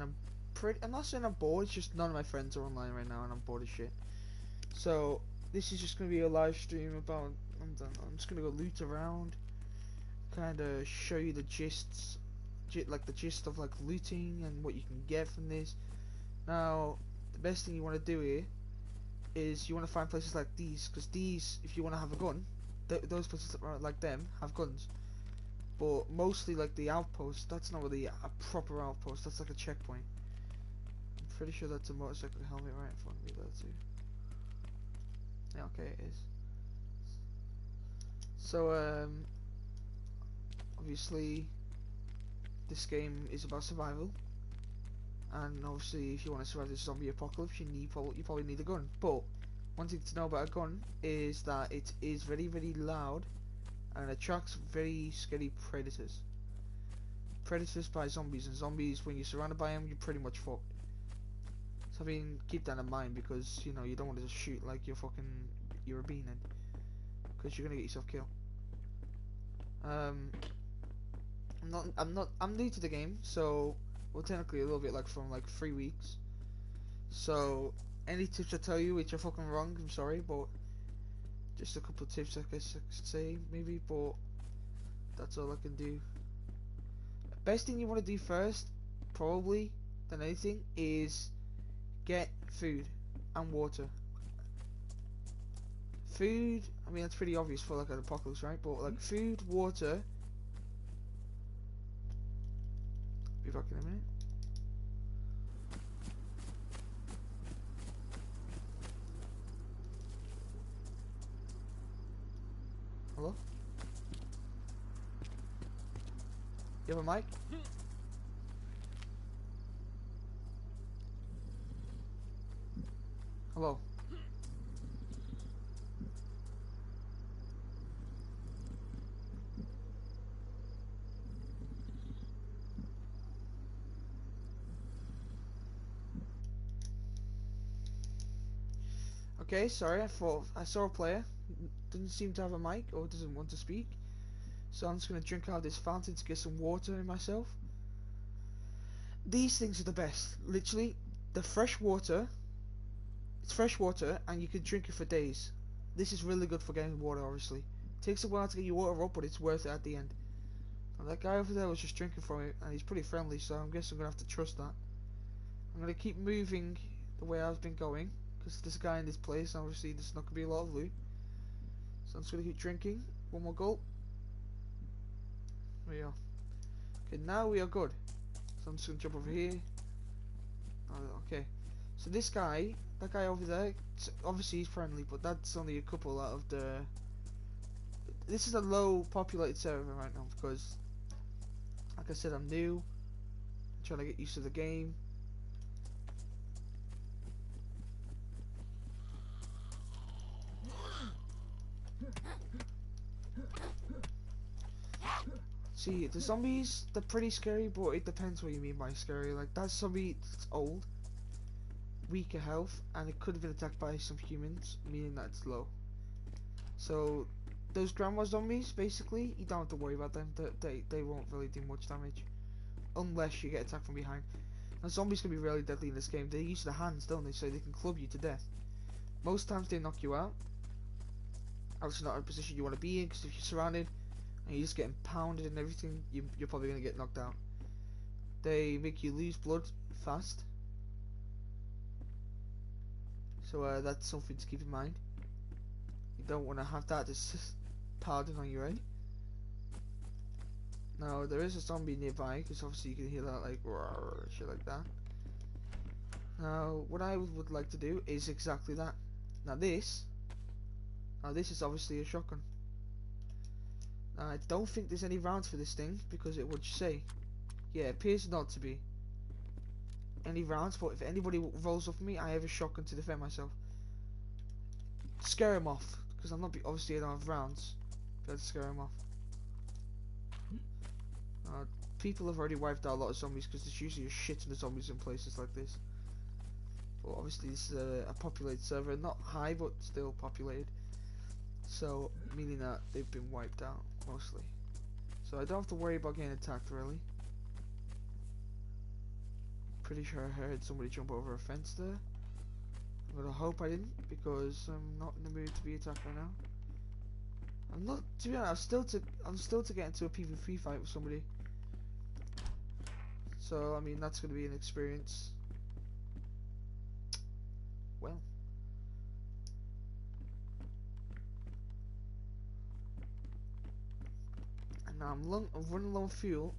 and I'm not saying I'm bored, it's just none of my friends are online right now and I'm bored as shit. So this is just gonna be a live stream about, I'm just gonna go loot around, kinda show you the like the gist of like looting and what you can get from this. Now the best thing you wanna do here is you wanna find places like these, because these, if you wanna have a gun, those places that are like them have guns. But mostly like the outpost, that's not really a proper outpost, that's like a checkpoint. I'm pretty sure that's a motorcycle helmet right in front of me there too. Yeah, okay, it is. So, obviously, this game is about survival. And obviously, if you want to survive this zombie apocalypse, you probably need a gun. But, one thing to know about a gun is that it is very, very loud and attracts very scary predators. Predators by zombies, and zombies, when you're surrounded by them, you're pretty much fucked. So I mean, keep that in mind, because you know you don't want to just shoot like you're a beanhead, because you're gonna get yourself killed. I'm new to the game, so well technically a little bit, like from like 3 weeks. So any tips I tell you which are fucking wrong, I'm sorry, but just a couple of tips I guess I could say maybe, but that's all I can do. Best thing you want to do first, probably than anything, is get food and water. Food, I mean that's pretty obvious for like an apocalypse, right? But like food, water. Be back in a minute. Hello? You have a mic? Hello? Okay, sorry, I saw a player. Doesn't seem to have a mic or doesn't want to speak. So I'm just gonna drink out of this fountain to get some water in myself. These things are the best. Literally, the fresh water. It's fresh water and you can drink it for days. This is really good for getting water, obviously. It takes a while to get your water up, but it's worth it at the end. Now, that guy over there was just drinking from it, and he's pretty friendly, so I'm guessing I'm gonna have to trust that. I'm gonna keep moving the way I've been going, because there's a guy in this place, and obviously there's not gonna be a lot of loot. So I'm just gonna keep drinking. One more gulp. There we are. Okay, now we are good. So I'm just gonna jump over here. Okay. So this guy, that guy over there, obviously he's friendly, but that's only a couple out of the... This is a low populated server right now, because, like I said, I'm new. I'm trying to get used to the game. See, the zombies, they're pretty scary, but it depends what you mean by scary. Like, that zombie, it's old, weaker health, and it could have been attacked by some humans, meaning that it's low. So, those grandma zombies, basically, you don't have to worry about them. They won't really do much damage, unless you get attacked from behind. Now, zombies can be really deadly in this game. They use their hands, don't they? So they can club you to death. Most times they knock you out. Obviously not in a position you want to be in, because if you're surrounded and you're just getting pounded and everything, you're probably going to get knocked out. They make you lose blood fast. So that's something to keep in mind. You don't want to have that just powdered on your head. Now there is a zombie nearby, because obviously you can hear that like roar, shit like that. Now what I would like to do is exactly that. Now this is obviously a shotgun. Now I don't think there's any rounds for this thing, because it would say, yeah, it appears not to be any rounds, but if anybody rolls up at me, I have a shotgun to defend myself. Scare him off, because I'm not obviously I don't have rounds. Better scare him off. People have already wiped out a lot of zombies, because there's usually a shit ton of zombies in places like this. But obviously this is a populated server, not high but still populated. So meaning that they've been wiped out mostly. So I don't have to worry about getting attacked really. Pretty sure I heard somebody jump over a fence there. I'm gonna hope I didn't, because I'm not in the mood to be attacked right now. I'm not, to be honest, I'm still to get into a PvP fight with somebody. So I mean that's gonna be an experience. Well. And now I'm running low on food.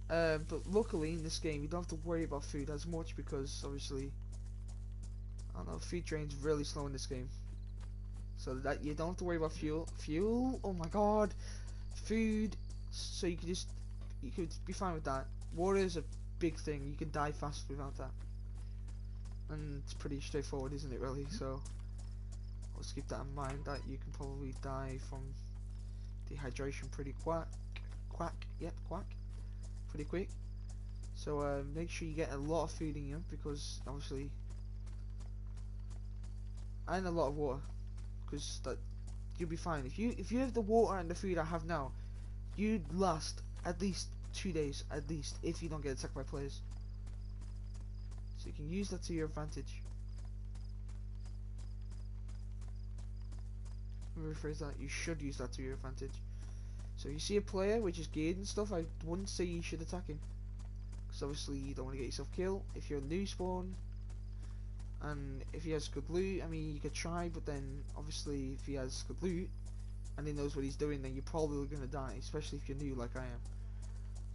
But luckily in this game you don't have to worry about food as much because obviously, I don't know, food drain's really slow in this game. So that you don't have to worry about fuel, oh my god, food, so you could be fine with that. Water is a big thing, you can die fast without that. And it's pretty straightforward, isn't it really? So let's keep that in mind, that you can probably die from dehydration pretty quack, pretty quick. So make sure you get a lot of food in you, because obviously, and a lot of water, because that you'll be fine. If you have the water and the food I have now, you'd last at least 2 days, at least, if you don't get attacked by players. So you can use that to your advantage. Let me rephrase that. You should use that to your advantage. So if you see a player which is geared and stuff, I wouldn't say you should attack him, because obviously you don't want to get yourself killed. If you're a new spawn, and if he has good loot, I mean you could try, but then obviously if he has good loot and he knows what he's doing, then you're probably gonna die, especially if you're new like I am.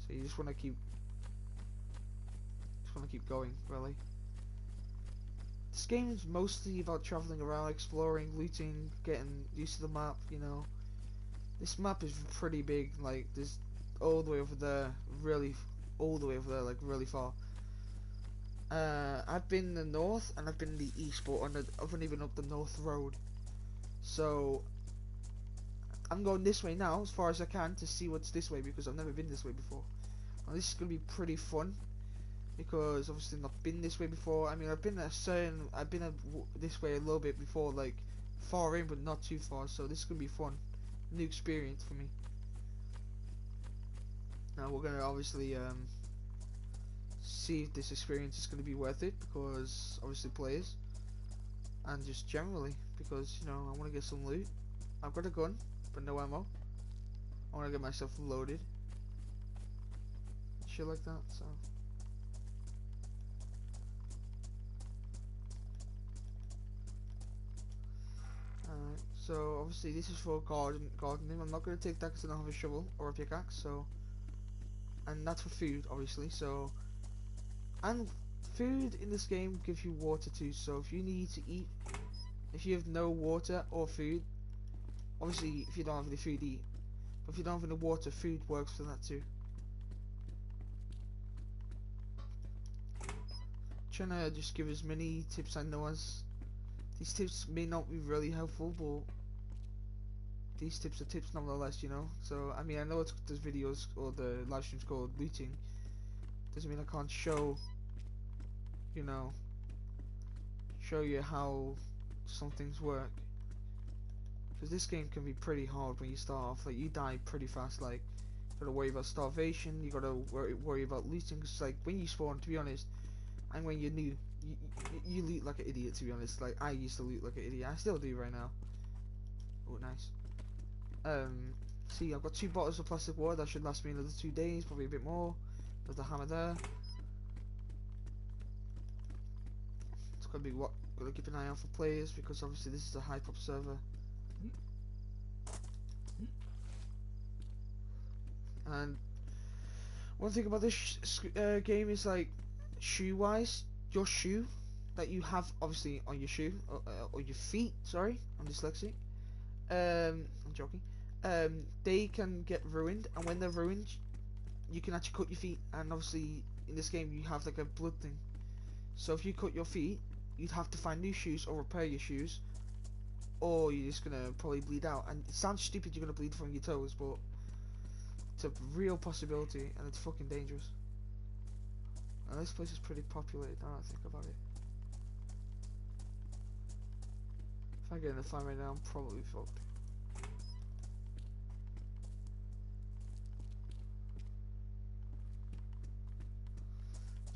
So you just wanna keep going, really. This game is mostly about traveling around, exploring, looting, getting used to the map, you know. This map is pretty big, like there's all the way over there, like really far. I've been in the north and I've been in the east, but I've only been up the north road. So I'm going this way now as far as I can to see what's this way, because I've never been this way before. Now this is gonna be pretty fun, because obviously I've not been this way before. I mean I've been this way a little bit before, like far in but not too far. So this is gonna be fun, new experience for me. Now we're gonna obviously see if this experience is going to be worth it, because obviously players, and just generally because, you know, I want to get some loot. I've got a gun but no ammo. I want to get myself loaded, shit like that. So alright, so obviously this is for gardening. I'm not going to take that because I don't have a shovel or a pickaxe. So, and that's for food obviously. So, and food in this game gives you water too, so if you need to eat, if you have no water or food, obviously if you don't have any food, eat. But if you don't have any water, food works for that too. Trying to just give as many tips I know as. These tips may not be really helpful, but these tips are tips nonetheless, you know. So I mean, I know it's there's videos or the live streams called looting. Doesn't mean I can't show, you know, show you how some things work, because this game can be pretty hard when you start off. Like you die pretty fast, like you gotta worry about starvation, you gotta worry about looting, because like when you spawn, to be honest, and when you're new, you loot like an idiot, to be honest. Like I used to loot like an idiot, I still do right now. Oh nice. See, I've got 2 bottles of plastic water, that should last me another 2 days, probably a bit more. There's the hammer there. Gotta keep an eye out for players, because obviously this is a high pop server. And one thing about this game is, like, shoe wise, your shoe that you have obviously on your shoe or your feet, sorry, I'm dyslexic, I'm joking, they can get ruined, and when they're ruined you can actually cut your feet, and obviously in this game you have like a blood thing. So if you cut your feet, you'd have to find new shoes or repair your shoes, or you're just gonna probably bleed out. And it sounds stupid, you're gonna bleed from your toes, but it's a real possibility, and it's fucking dangerous. And this place is pretty populated now I think about it. If I get in a fight right now, I'm probably fucked.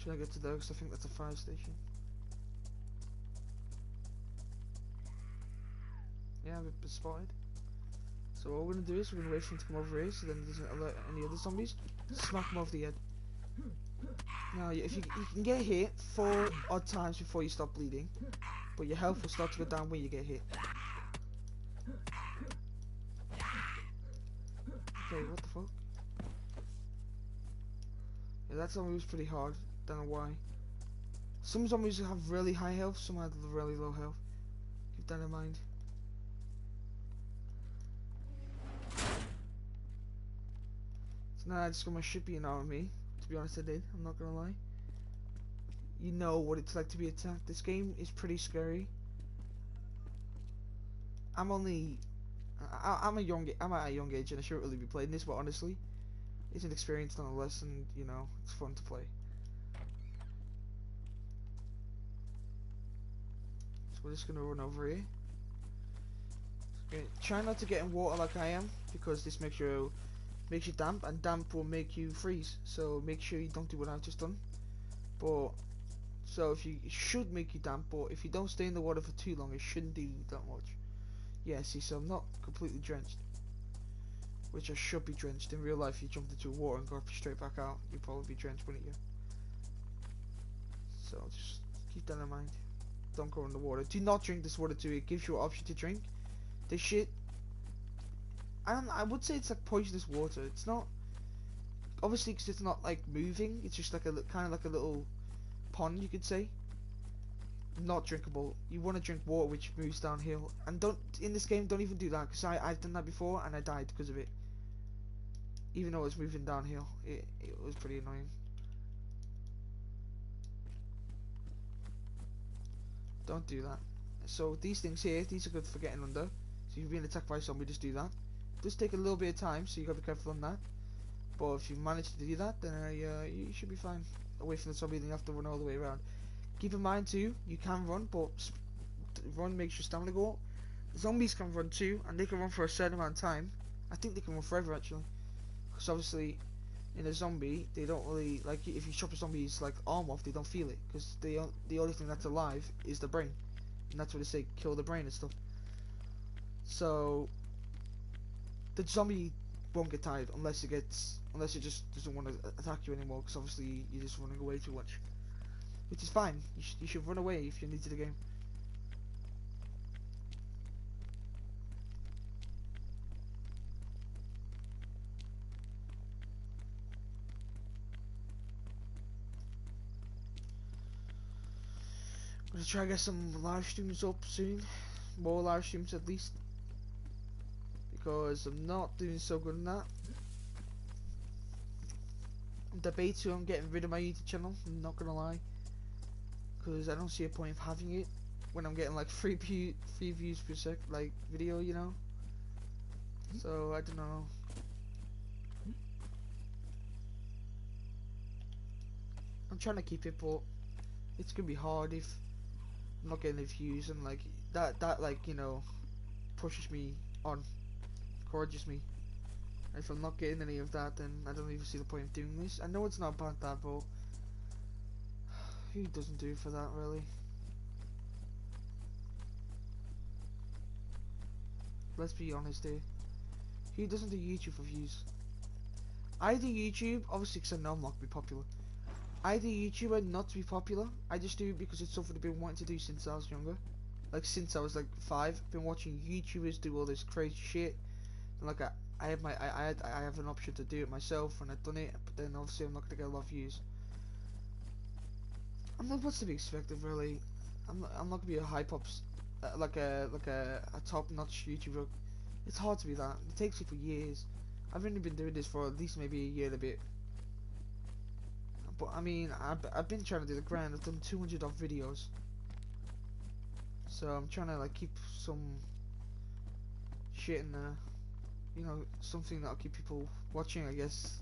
Should I get to there? Because I think that's a fire station. Yeah, I've been spotted. So what we're gonna do is we're gonna wait for him to come over here, so then he doesn't alert any other zombies. Smack him over the head. Now, if you can get hit 4 odd times before you stop bleeding, but your health will start to go down when you get hit. Okay, what the fuck? Yeah, that zombie was pretty hard. Don't know why. Some zombies have really high health, some have really low health. Keep that in mind. So now I just got my shit beaten out of me. To be honest, I did. I'm not gonna lie. You know what it's like to be attacked. This game is pretty scary. I'm at a young age and I shouldn't really be playing this, but honestly, it's an experience nonetheless, and you know, it's fun to play. So we're just gonna run over here. Okay, try not to get in water like I am, because this makes you damp, and damp will make you freeze. So make sure you don't do what I've just done. But so it should make you damp, but if you don't stay in the water for too long, it shouldn't do that much. Yeah, see, so I'm not completely drenched, which I should be drenched. In real life, if you jumped into water and got straight back out, you'd probably be drenched, wouldn't you? So just keep that in mind. Don't go in the water. Do not drink this water too. It gives you an option to drink. This shit, I would say it's like poisonous water. It's not, obviously, because it's not like moving. It's just like a kind of like a little pond, you could say. Not drinkable. You want to drink water which moves downhill, and don't in this game don't even do that, because I've done that before and I died because of it. Even though it's moving downhill, it was pretty annoying. Don't do that. So these things here, these are good for getting under. So if you're being attacked by a zombie, just do that. It does take a little bit of time, so you gotta be careful on that. But if you manage to do that, then you should be fine. Away from the zombie, then you have to run all the way around. Keep in mind too, you can run, but run makes your stamina go up. Zombies can run too, and they can run for a certain amount of time. I think they can run forever actually, because obviously in a zombie they don't really, like, if you chop a zombie's like arm off, they don't feel it, because the only thing that's alive is the brain, and that's what they say, kill the brain and stuff. So the zombie won't get tired unless it just doesn't want to attack you anymore, because obviously you're just running away too much. Which is fine. You should run away if you're new to the game. I'm gonna try to get some live streams up soon. More live streams at least. Because I'm not doing so good in that. I'm debating on getting rid of my YouTube channel, I'm not gonna lie. Because I don't see a point of having it when I'm getting like 3 views per sec, like, video, you know. So I don't know. I'm trying to keep it, but it's gonna be hard if I'm not getting the views, and like that like, you know, pushes me on, encourages me. And if I'm not getting any of that, then I don't even see the point of doing this. I know it's not about that, but who doesn't do for that, really? Let's be honest here. Who doesn't do YouTube for views? I do YouTube, obviously, because I know I'm not going to be popular. I do YouTube not to be popular. I just do it because it's something I've been wanting to do since I was younger. Like, since I was like 5, I've been watching YouTubers do all this crazy shit. And like, I have an option to do it myself, and I've done it, but then obviously I'm not going to get a lot of views. I'm not what's to be expected, really. I'm not gonna be a high pops, like a top notch YouTuber. It's hard to be that. It takes me for years. I've only been doing this for at least maybe a year and a bit. But I mean, I've been trying to do the grind. I've done 200 odd videos. So I'm trying to like keep some shit in there. You know, something that'll keep people watching, I guess.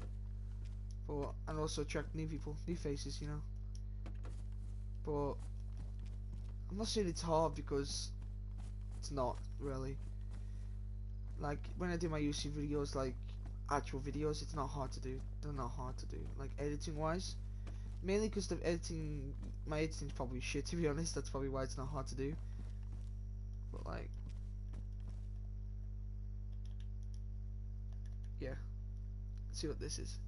But and also attract new people, new faces, you know. But I'm not saying it's hard, because it's not really. Like when I do my UC videos, like actual videos, it's not hard to do. They're not hard to do. Like editing wise, Mainly because the editing, my editing's probably shit, to be honest. That's probably why it's not hard to do. But like, yeah. Let's see what this is.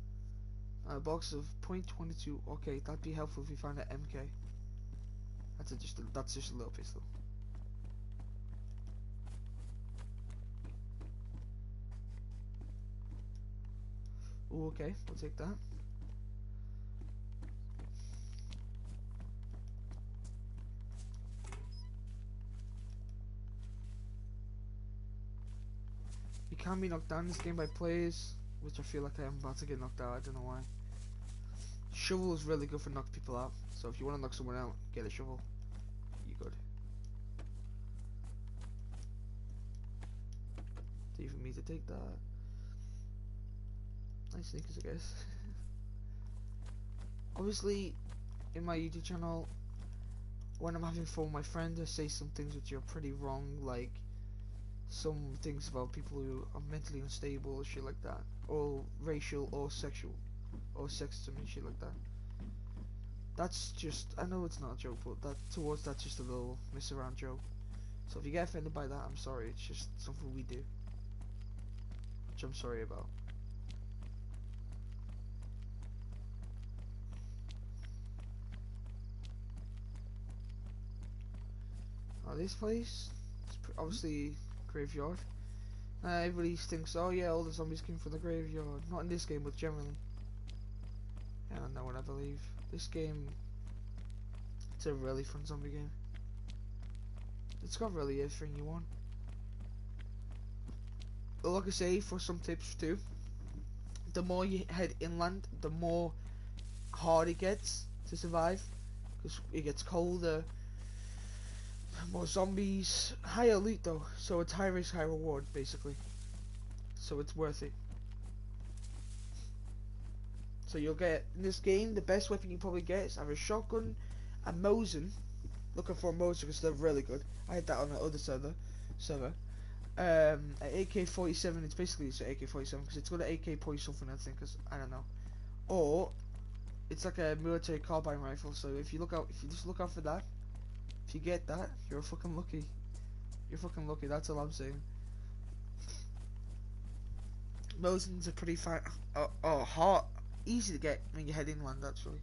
A box of .22. Okay, that'd be helpful if we find an MK. That's just a little pistol. Ooh, okay, we'll take that. You can be knocked down in this game by players, which I feel like I am about to get knocked out. I don't know why. Shovel is really good for knocking people out. So if you want to knock someone out, get a shovel. You're good. It's for me to take that. Nice sneakers, I guess. Obviously, in my YouTube channel, when I'm having fun with my friends, I say some things which are pretty wrong, like some things about people who are mentally unstable or shit like that, or racial or sexual or sexism and shit like that. That's just, I know it's not a joke, but that's just a little mess around joke. So if you get offended by that, I'm sorry. It's just something we do, which I'm sorry about. This place, it's obviously graveyard. Everybody thinks, oh yeah, all the zombies came from the graveyard. Not in this game, but generally. I don't know what I believe. This game, it's a really fun zombie game. It's got really everything you want. But like I say, for some tips too, the more you head inland, the more hard it gets to survive, because it gets colder, more zombies, higher loot though, so it's high risk, high reward basically, so it's worth it. So you'll get, in this game, the best weapon you probably get is either a shotgun, a Mosin, looking for a Mosin because they're really good. I had that on the other server. An AK-47, it's basically just an AK-47 because it's got an AK point something, I think, because I don't know. Or it's like a military carbine rifle. So if you just look out for that, if you get that, you're fucking lucky. You're fucking lucky. That's all I'm saying. Mosins are pretty fine. Hard, easy to get when you head inland actually.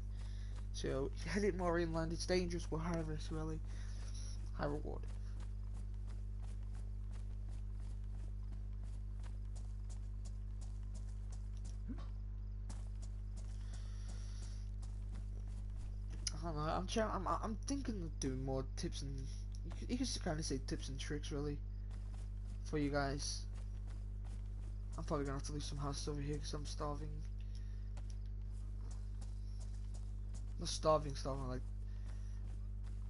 So if you head it more inland, it's dangerous, but high risk really, high reward. I don't know. I'm thinking of doing more tips and you could kind of say tips and tricks really for you guys. I'm probably gonna have to leave some houses over here because I'm starving. Not starving, like,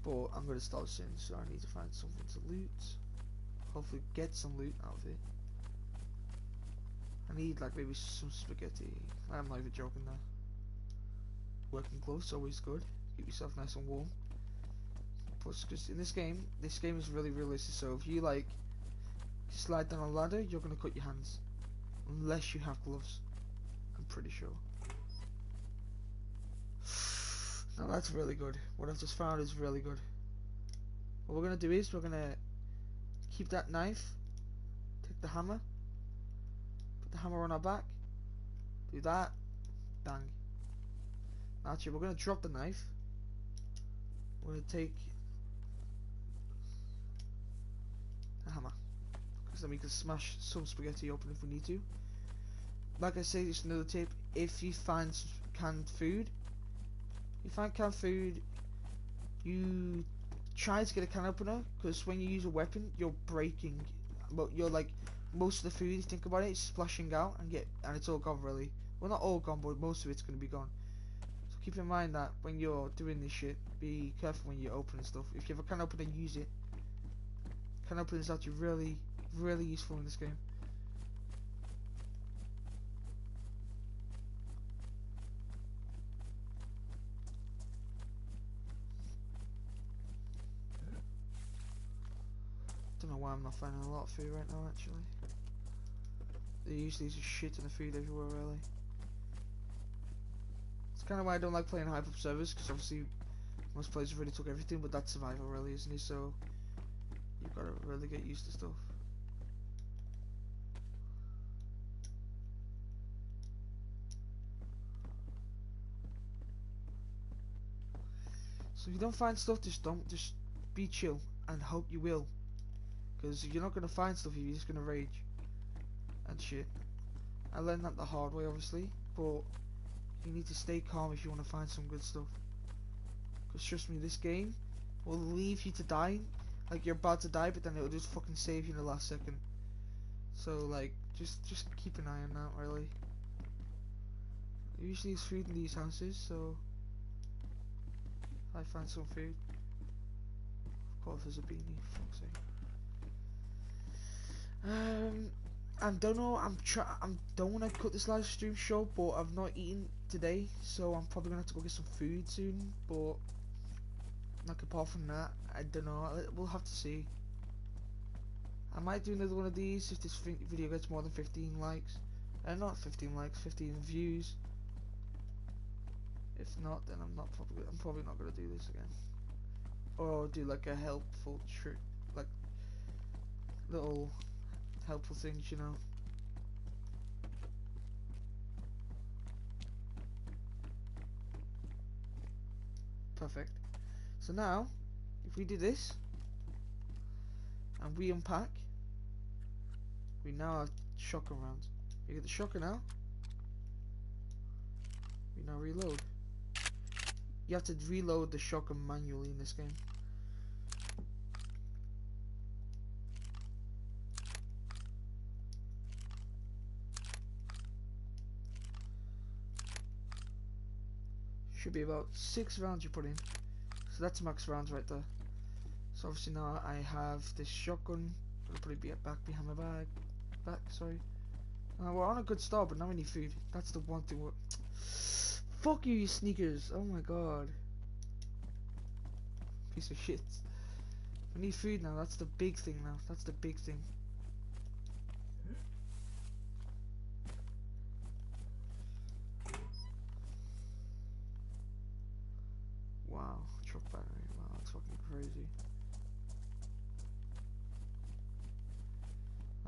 but I'm gonna starve soon, so I need to find something to loot. Hopefully, get some loot out of it. I need like maybe some spaghetti. I'm not even joking there. Working clothes always good. Keep yourself nice and warm. Plus, because in this game is really realistic. So if you like slide down a ladder, you're gonna cut your hands, unless you have gloves. I'm pretty sure. Now that's really good. What I've just found is really good. What we're gonna do is we're gonna keep that knife, take the hammer, put the hammer on our back, do that, bang. Actually, we're gonna drop the knife. We're gonna take the hammer, because then we can smash some spaghetti open if we need to. Like I say, just another tip: if you find canned food, you try to get a can opener, because when you use a weapon, you're breaking. But you're like, most of the food, if you think about it, is splashing out and it's all gone really. Well, not all gone, but most of it's gonna be gone. So keep in mind that when you're doing this shit, be careful when you open stuff. If you have a can opener, use it. Can opener is actually really, really useful in this game. Don't know why I'm not finding a lot of food right now actually. There usually is a shit ton of food everywhere really. It's kind of why I don't like playing hype up servers, because obviously most players have already took everything, but that's survival really, isn't it? So you've got to really get used to stuff. So if you don't find stuff, just be chill and hope you will. Because if you're not gonna find stuff, you're just gonna rage and shit. I learned that the hard way, obviously, but you need to stay calm if you want to find some good stuff. Because trust me, this game will leave you to die, like you're about to die, but then it'll just fucking save you in the last second. So like, just keep an eye on that, really. Usually there's food in these houses, so if I find some food. Of course there's a beanie, for fuck's sake. I don't know, don't want to cut this live stream short, but I've not eaten today, so I'm probably gonna have to go get some food soon, but like apart from that, I don't know, we'll have to see. I might do another one of these if this video gets more than 15 likes. Not 15 likes, 15 views. If not, then I'm probably not gonna do this again. Or do like a helpful trick, like little helpful things, you know. Perfect. So now, if we do this and we unpack, we now have shotgun rounds. You get the shotgun now. We now reload. You have to reload the shotgun manually in this game. Should be about 6 rounds you put in. So that's max rounds right there. So obviously now I have this shotgun. I'll put it back behind my back, sorry. We're on a good start, but now we need food. That's the one thing we're... Fuck you, you sneakers! Oh my god. Piece of shit. We need food now, that's the big thing now. That's the big thing. Wow, truck battery. Wow, that's fucking crazy.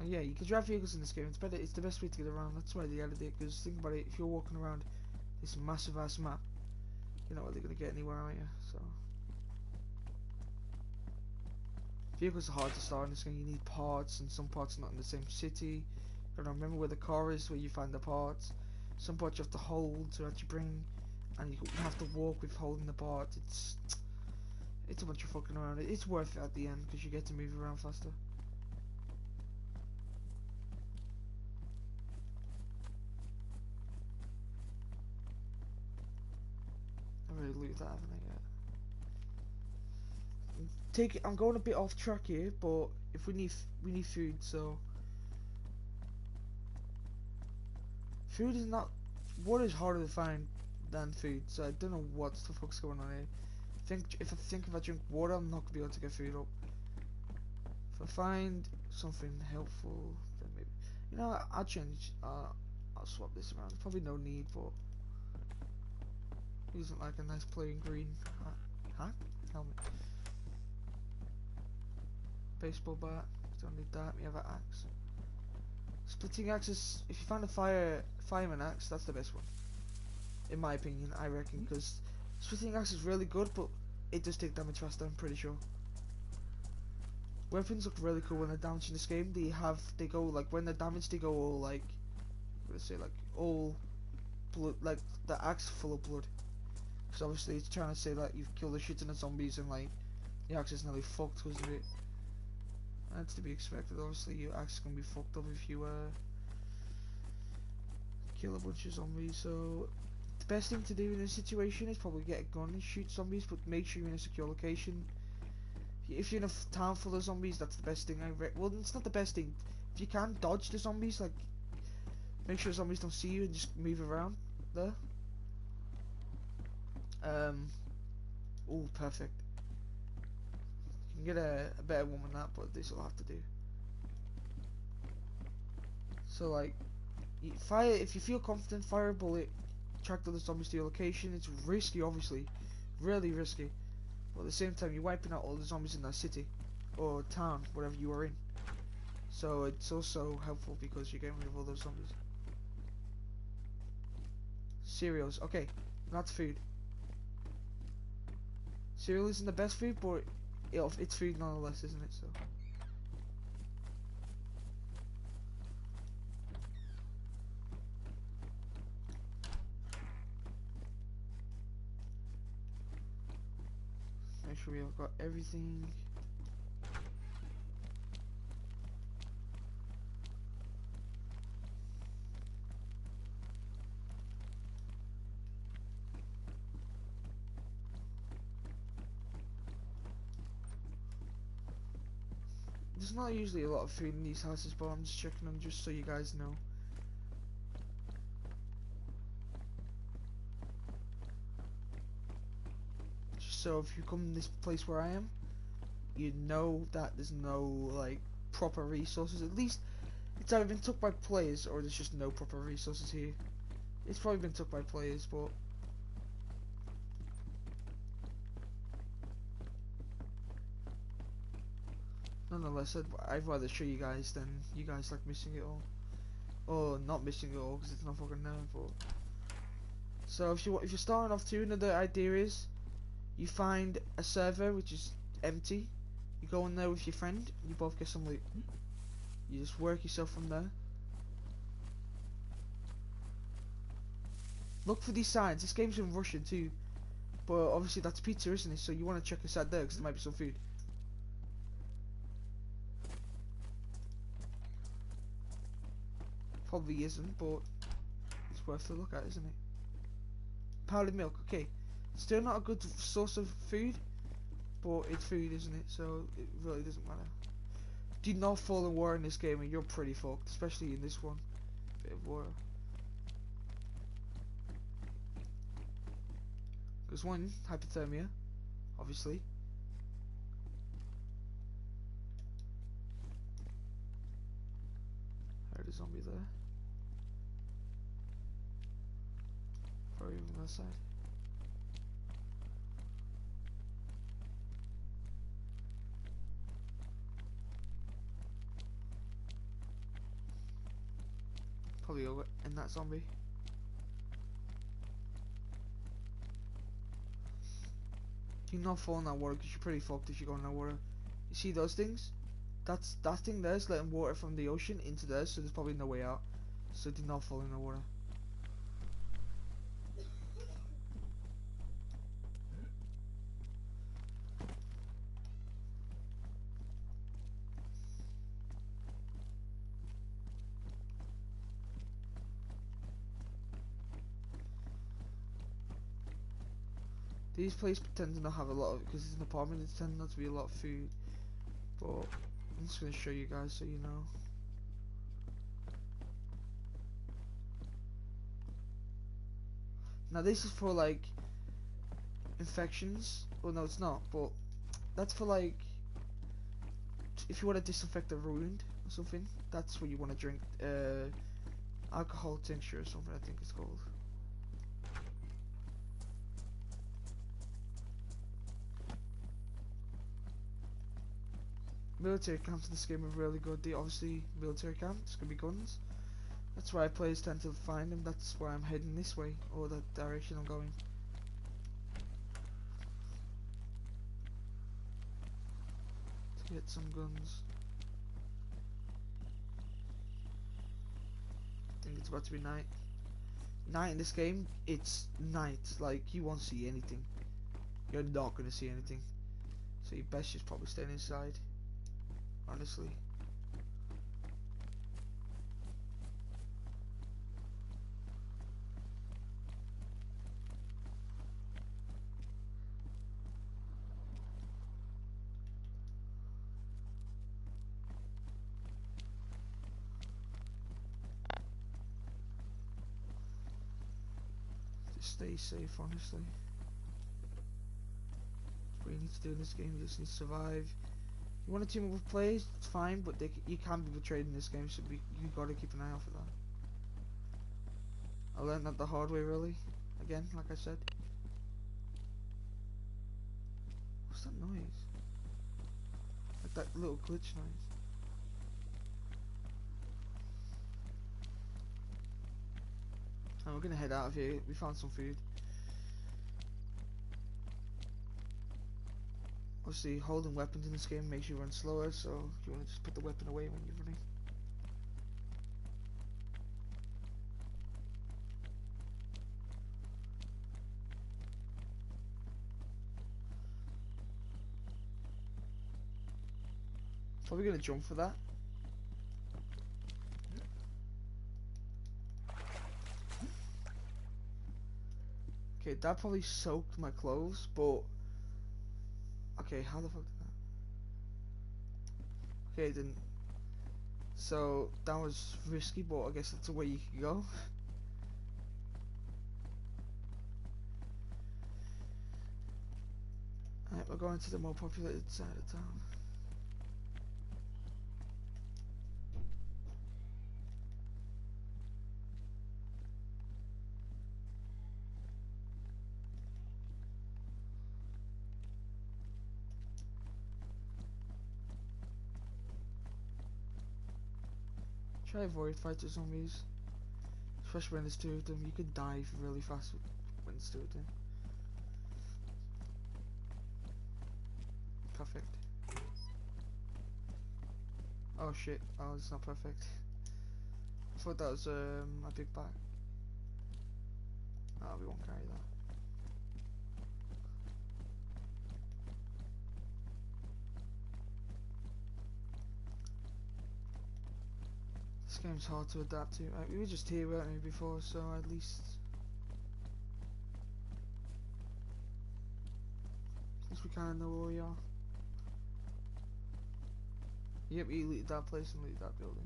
Yeah, you can drive vehicles in this game. It's better. It's the best way to get around. That's why they added it. Because think about it, if you're walking around this massive ass map, you're not really gonna get anywhere, are you? So vehicles are hard to start in this game. You need parts, and some parts are not in the same city. You gotta remember where the car is, where you find the parts. Some parts you have to hold to actually bring, and you have to walk with holding the parts. It's a bunch of fucking around. It's worth it at the end because you get to move around faster. I really loot that, haven't I yet? I'm going a bit off track here, but if we need food, so food is not. Water is harder to find than food, so I don't know what the fuck's going on here. If I drink water, I'm not gonna be able to get food up. If I find something helpful, then maybe, you know, I'll change. I'll swap this around. Probably no need, but isn't like a nice plain green hat, helmet, baseball bat. Don't need that. We have an axe. Splitting axes. If you find a fireman axe, that's the best one, in my opinion. I reckon, because splitting axe is really good, but it does take damage faster. I'm pretty sure. Weapons look really cool when they're damaged in this game. They go like when they're damaged, they go all like, let's say like all blood, like the axe full of blood. Because obviously it's trying to say that you've killed a shit ton of zombies and like the axe is nearly fucked because of it. That's to be expected. Obviously your axe is gonna be fucked up if you kill a bunch of zombies. So the best thing to do in this situation is probably get a gun and shoot zombies, but make sure you're in a secure location. If you're in a town full of zombies, that's the best thing. Well, it's not the best thing. If you can dodge the zombies, like make sure zombies don't see you and just move around there. Oh, perfect. You can get a better one than that, but this will have to do. So like, fire if you feel confident. Fire a bullet attract other zombies to your location. It's risky, obviously, really risky. But at the same time, you're wiping out all the zombies in that city or town, whatever you are in. So it's also helpful because you're getting rid of all those zombies. Cereals, okay, that's food. Cereal isn't the best food, but it's food nonetheless, isn't it? So. Make sure we've got everything. There's not usually a lot of food in these houses, but I'm just checking them just so you guys know. Just so if you come in this place where I am, you know that there's no like proper resources. At least it's either been took by players or there's just no proper resources here. It's probably been took by players, but nonetheless, I'd rather show you guys than you guys like missing it all, or not missing it all because it's not fucking known for. So if you're starting off too, another idea is you find a server which is empty. You go in there with your friend. You both get some loot. You just work yourself from there. Look for these signs. This game's in Russian too, but obviously that's pizza, isn't it? So you want to check inside there because there might be some food. Probably isn't, but it's worth a look at, isn't it? Powdered milk, okay. Still not a good source of food, but it's food, isn't it? So it really doesn't matter. Do not fall in water in this game and you're pretty fucked, especially in this one. Bit of water. Because one, hypothermia, obviously. Heard a zombie there. Or even on that side. Probably over in that zombie. Do not fall in that water because you're pretty fucked if you go in that water. You see those things? That thing there's letting water from the ocean into there, so there's probably no way out. So do not fall in the water. These places tend to not have a lot of, because it's an apartment, it tends not to be a lot of food. But I'm just going to show you guys so you know. Now this is for like infections. Well, no, it's not. But that's for like if you want to disinfect a wound or something. That's what you want to drink. Alcohol tincture or something, I think it's called. Military camps in this game are really good. Obviously military camps can be guns. That's why players tend to find them. That's why I'm heading this way, or that direction I'm going. To get some guns. I think it's about to be night. Night in this game, it's night. Like, you won't see anything. You're not gonna see anything. So you best just probably stay inside. Honestly. Just stay safe, honestly. That's what you need to do in this game. You just need to survive. You want to team up with players, it's fine, but you can be betrayed in this game, so you gotta keep an eye out for that. I learned that the hard way, really. Again, like I said. What's that noise? Like that little glitch noise. And we're gonna head out of here. We found some food. Obviously, holding weapons in this game makes you run slower, so you want to just put the weapon away when you're running. Probably gonna jump for that. Okay, that probably soaked my clothes, but okay, how the fuck did that? Okay, it didn't. So that was risky, but I guess that's the way you can go. Alright, we're going to the more populated side of town. Try to avoid fighter zombies, especially when there's two of them. You could die really fast when there's two of them. Perfect. Oh shit! Oh, it's not perfect. I thought that was a big bag. Oh, we won't carry that. This game's hard to adapt to. We were just here, weren't we, before, so at least we kind of know where we are. Yep, we looted that place and looted that building.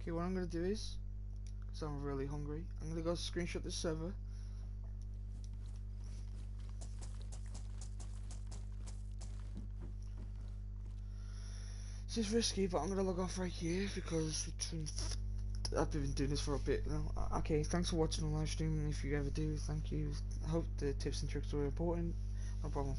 Okay, what I'm gonna do is, because I'm really hungry, I'm gonna go screenshot the server. This is risky, but I'm gonna log off right here because I've been doing this for a bit now. Okay, thanks for watching the live stream, and if you ever do, thank you. I hope the tips and tricks were important. No problem.